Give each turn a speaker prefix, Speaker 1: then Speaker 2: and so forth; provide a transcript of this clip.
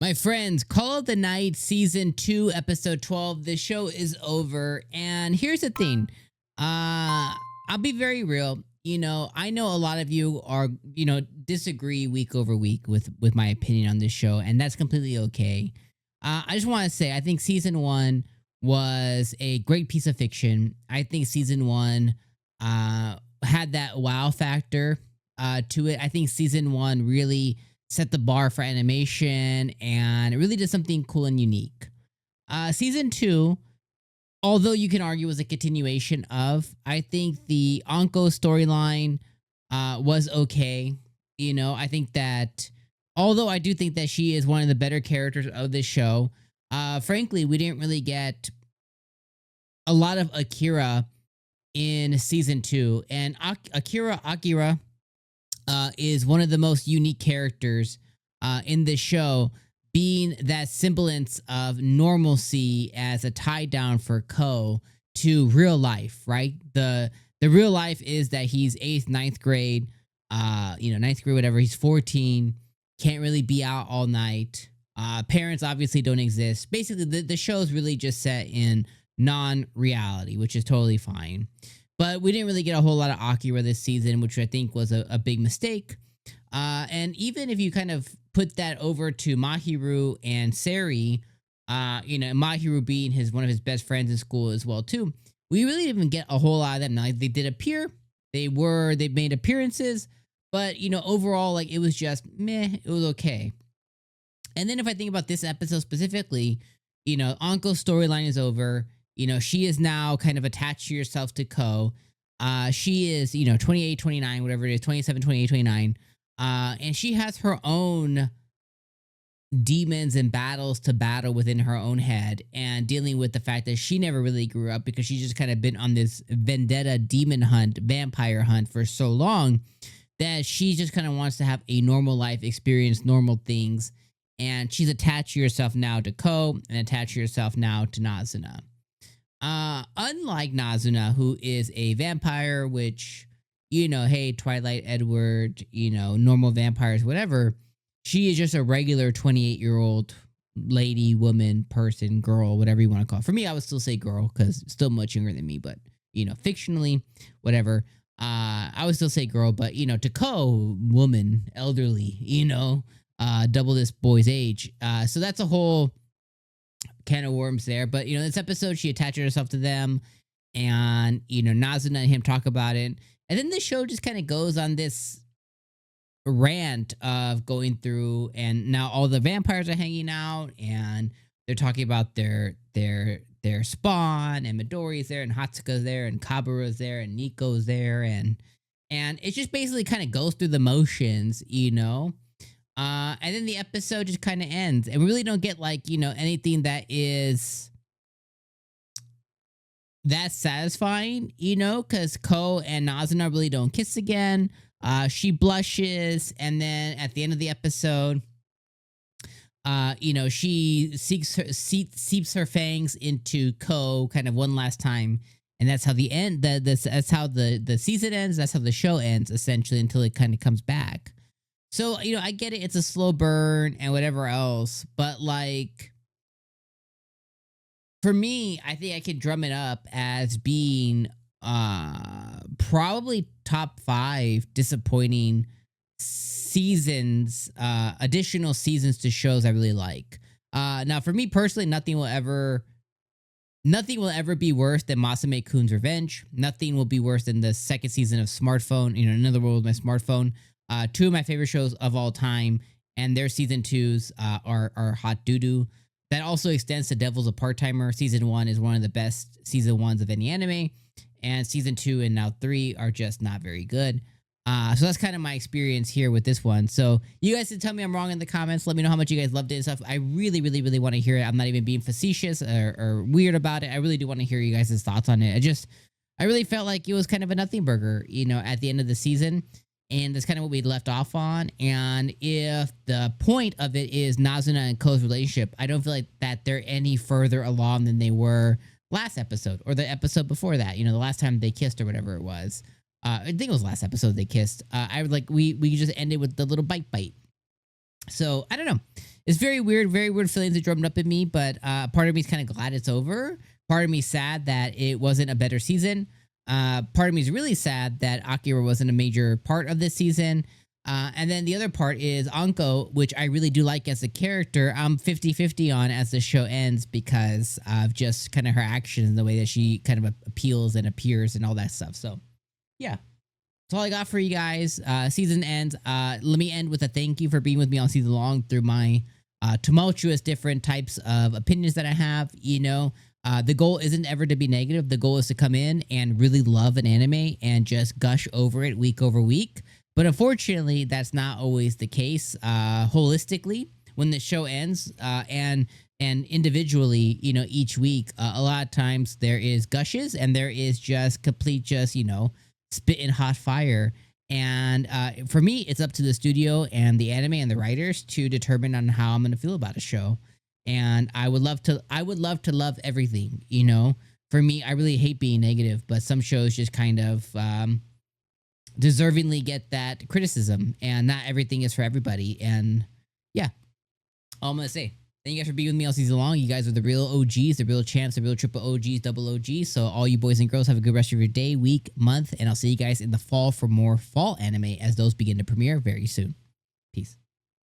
Speaker 1: My friends, Call of the Night Season 2, Episode 12. The show is over. And here's the thing. I'll be very real. I know a lot of you are, disagree week over week with my opinion on this show, and that's completely okay. I just want to say, I think Season 1 was a great piece of fiction. I think Season 1 had that wow factor to it. I think Season 1 really set the bar for animation, and it really did something cool and unique. Season 2, although you can argue was a continuation of, I think the Anko storyline was okay. I think that, although I do think that she is one of the better characters of this show, frankly, we didn't really get a lot of Akira in Season 2. And Akira is one of the most unique characters in this show, being that semblance of normalcy as a tie down for 𝐻𝐽 to real life, right? The real life is that he's 8th, 9th grade, 9th grade, whatever. He's 14, can't really be out all night. Parents obviously don't exist. Basically, the show is really just set in non-reality, which is totally fine. But we didn't really get a whole lot of Akira this season, which I think was a big mistake. And even if you kind of put that over to Mahiru and Sari, Mahiru being one of his best friends in school as well too, we really didn't even get a whole lot of them. Now, they did appear, they made appearances, but overall, like, it was just meh. It was okay. And then if I think about this episode specifically, Anko's storyline is over. She is now kind of attached to herself to 𝐻𝐽. She is, 28, 29, whatever it is, 27, 28, 29. And she has her own demons and battles to battle within her own head, and dealing with the fact that she never really grew up because she's just kind of been on this vendetta demon hunt, vampire hunt for so long that she just kind of wants to have a normal life, experience normal things. And she's attached herself now to 𝐻𝐽 and attached herself now to Nazuna. Unlike Nazuna, who is a vampire, which, hey, Twilight Edward, normal vampires, whatever. She is just a regular 28-year-old lady, woman, person, girl, whatever you want to call it. For me, I would still say girl because still much younger than me, but, fictionally, whatever. I would still say girl, but, to 𝐻𝐽, woman, elderly, double this boy's age. So that's a whole can of worms there. But this episode, she attached herself to them, and Nazuna and him talk about it, and then the show just kind of goes on this rant of going through, and now all the vampires are hanging out, and they're talking about their spawn, and Midori's there, and Hatsuka's there, and Kabura's there, and Nico's there, and it just basically kind of goes through the motions, and then the episode just kind of ends, and we really don't get anything that is that satisfying, because 𝐻𝐽 and Nazuna really don't kiss again. She blushes, and then at the end of the episode, she seeps her fangs into 𝐻𝐽 kind of one last time, and that's how that's how the season ends. That's how the show ends, essentially, until it kind of comes back. So, I get it. It's a slow burn and whatever else. But, for me, I think I could drum it up as being probably top 5 disappointing seasons, additional seasons to shows I really like. Now, for me personally, nothing will ever be worse than Masame-kun's Revenge. Nothing will be worse than the second season of Smartphone, Another World with My Smartphone. 2 of my favorite shows of all time, and their season 2s are hot doo-doo. That also extends to Devil's a Part-Timer. Season 1 is one of the best season 1s of any anime, and season 2 and now 3 are just not very good. So that's kind of my experience here with this one. So you guys can tell me I'm wrong in the comments. Let me know how much you guys loved it and stuff. I really, really, really want to hear it. I'm not even being facetious or weird about it. I really do want to hear you guys' thoughts on it. I really felt like it was kind of a nothing burger, at the end of the season. And that's kind of what we left off on. And if the point of it is Nazuna and Ko's relationship, I don't feel like that they're any further along than they were last episode or the episode before that. You know, the last time they kissed or whatever it was. I think it was last episode they kissed. I would like we just ended with the little bite. So I don't know. It's very weird feelings that drummed up in me. But part of me is kind of glad it's over. Part of me is sad that it wasn't a better season. Part of me is really sad that Akira wasn't a major part of this season. And then the other part is Anko, which I really do like as a character. I'm 50-50 on as the show ends because of just kind of her actions and the way that she kind of appeals and appears and all that stuff. So, yeah. That's all I got for you guys. Season ends. Let me end with a thank you for being with me all season long through my tumultuous different types of opinions that I have. You know, the goal isn't ever to be negative. The goal is to come in and really love an anime and just gush over it week over week. But unfortunately, that's not always the case holistically when the show ends and individually, you know, each week. A lot of times there is gushes and there is just complete just, you know, spitting hot fire. And for me, it's up to the studio and the anime and the writers to determine on how I'm going to feel about a show. And I would love to love everything, you know. For me, I really hate being negative, but some shows just kind of deservingly get that criticism, and not everything is for everybody. And yeah, all I'm gonna say. Thank you guys for being with me all season long. You guys are the real OGs, the real champs, the real triple OGs, double OGs. So all you boys and girls have a good rest of your day, week, month, and I'll see you guys in the fall for more fall anime as those begin to premiere very soon. Peace.